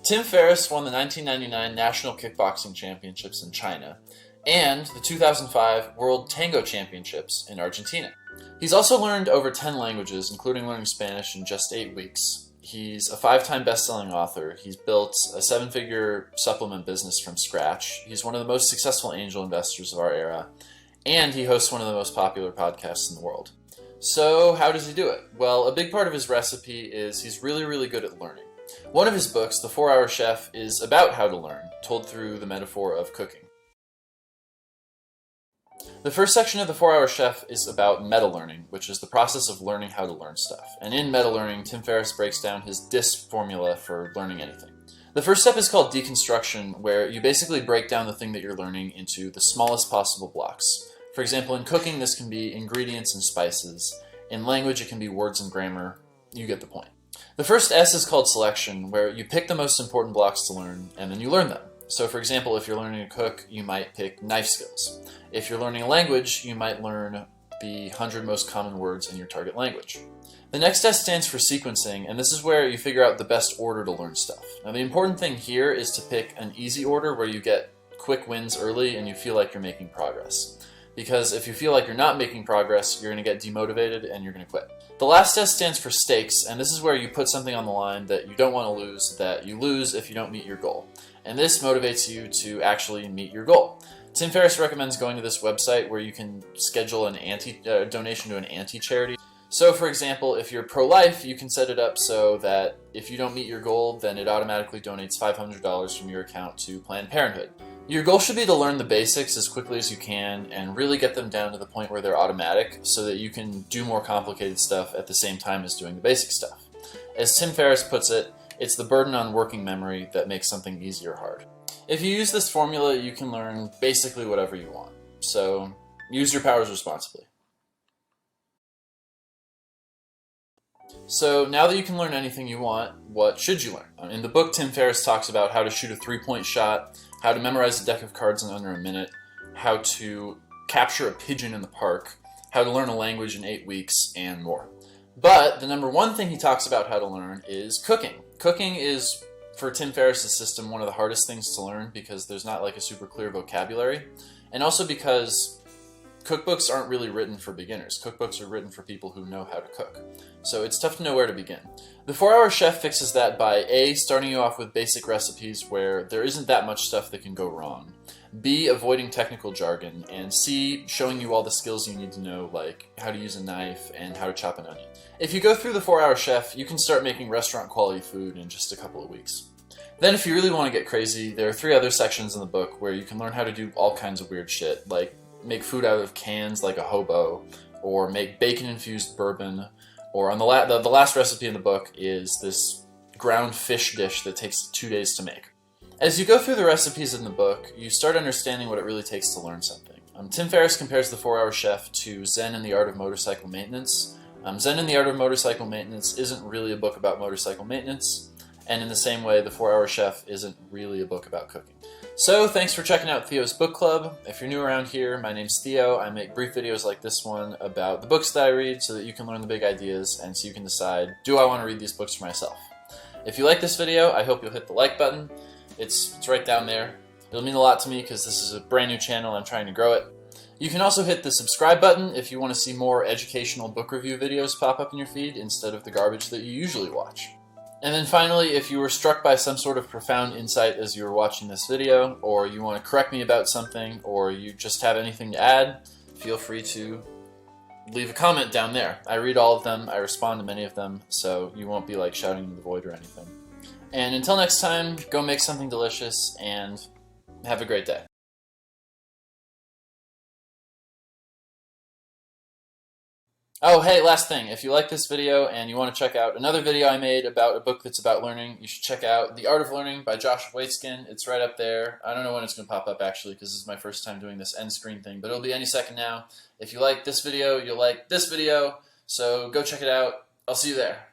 Tim Ferriss won the 1999 National Kickboxing Championships in China and the 2005 World Tango Championships in Argentina. He's also learned over 10 languages, including learning Spanish in just 8 weeks. He's a 5-time best-selling author. He's built a 7-figure supplement business from scratch. He's one of the most successful angel investors of our era, and he hosts one of the most popular podcasts in the world. So how does he do it? Well, a big part of his recipe is he's really, really good at learning. One of his books, The 4-Hour Chef, is about how to learn, told through the metaphor of cooking. The first section of The 4-Hour Chef is about meta-learning, which is the process of learning how to learn stuff. And in meta-learning, Tim Ferriss breaks down his DISC formula for learning anything. The first step is called deconstruction, where you basically break down the thing that you're learning into the smallest possible blocks. For example, in cooking, this can be ingredients and spices. In language, it can be words and grammar. You get the point. The first S is called selection, where you pick the most important blocks to learn, and then you learn them. So for example, if you're learning to cook, you might pick knife skills. If you're learning a language, you might learn the 100 most common words in your target language. The next S stands for sequencing, and this is where you figure out the best order to learn stuff. Now the important thing here is to pick an easy order where you get quick wins early and you feel like you're making progress. Because if you feel like you're not making progress, you're going to get demotivated and you're going to quit. The last S stands for stakes, and this is where you put something on the line that you don't want to lose, that you lose if you don't meet your goal. And this motivates you to actually meet your goal. Tim Ferriss recommends going to this website where you can schedule an donation to an anti-charity. So for example, if you're pro-life, you can set it up so that if you don't meet your goal, then it automatically donates $500 from your account to Planned Parenthood. Your goal should be to learn the basics as quickly as you can and really get them down to the point where they're automatic so that you can do more complicated stuff at the same time as doing the basic stuff. As Tim Ferriss puts it, it's the burden on working memory that makes something easy or hard. If you use this formula, you can learn basically whatever you want. So use your powers responsibly. So now that you can learn anything you want, what should you learn? In the book, Tim Ferriss talks about how to shoot a 3-point shot, how to memorize a deck of cards in under a minute, how to capture a pigeon in the park, how to learn a language in 8 weeks, and more. But the number one thing he talks about how to learn is cooking. Cooking is, for Tim Ferriss' system, one of the hardest things to learn because there's not like a super clear vocabulary, and also because cookbooks aren't really written for beginners. Cookbooks are written for people who know how to cook. So it's tough to know where to begin. The 4-Hour Chef fixes that by A, starting you off with basic recipes where there isn't that much stuff that can go wrong, B, avoiding technical jargon, and C, showing you all the skills you need to know, like how to use a knife and how to chop an onion. If you go through the 4-Hour Chef, you can start making restaurant quality food in just a couple of weeks. Then if you really want to get crazy, there are 3 other sections in the book where you can learn how to do all kinds of weird shit, like make food out of cans like a hobo, or make bacon-infused bourbon, or on the last recipe in the book is this ground fish dish that takes 2 days to make. As you go through the recipes in the book, you start understanding what it really takes to learn something. Tim Ferriss compares the 4-Hour Chef to Zen and the Art of Motorcycle Maintenance. Zen and the Art of Motorcycle Maintenance isn't really a book about motorcycle maintenance, and in the same way, the 4-Hour Chef isn't really a book about cooking. So, thanks for checking out Theo's Book Club. If you're new around here, my name's Theo. I make brief videos like this one about the books that I read so that you can learn the big ideas and so you can decide, do I want to read these books for myself? If you like this video, I hope you'll hit the like button. It's right down there. It'll mean a lot to me because this is a brand new channel and I'm trying to grow it. You can also hit the subscribe button if you want to see more educational book review videos pop up in your feed instead of the garbage that you usually watch. And then finally, if you were struck by some sort of profound insight as you were watching this video, or you want to correct me about something, or you just have anything to add, feel free to leave a comment down there. I read all of them, I respond to many of them, so you won't be like shouting in the void or anything. And until next time, go make something delicious, and have a great day. Oh, hey, last thing. If you like this video and you want to check out another video I made about a book that's about learning, you should check out The Art of Learning by Josh Waitzkin. It's right up there. I don't know when it's going to pop up, actually, because this is my first time doing this end screen thing, but it'll be any second now. If you like this video, you'll like this video, so go check it out. I'll see you there.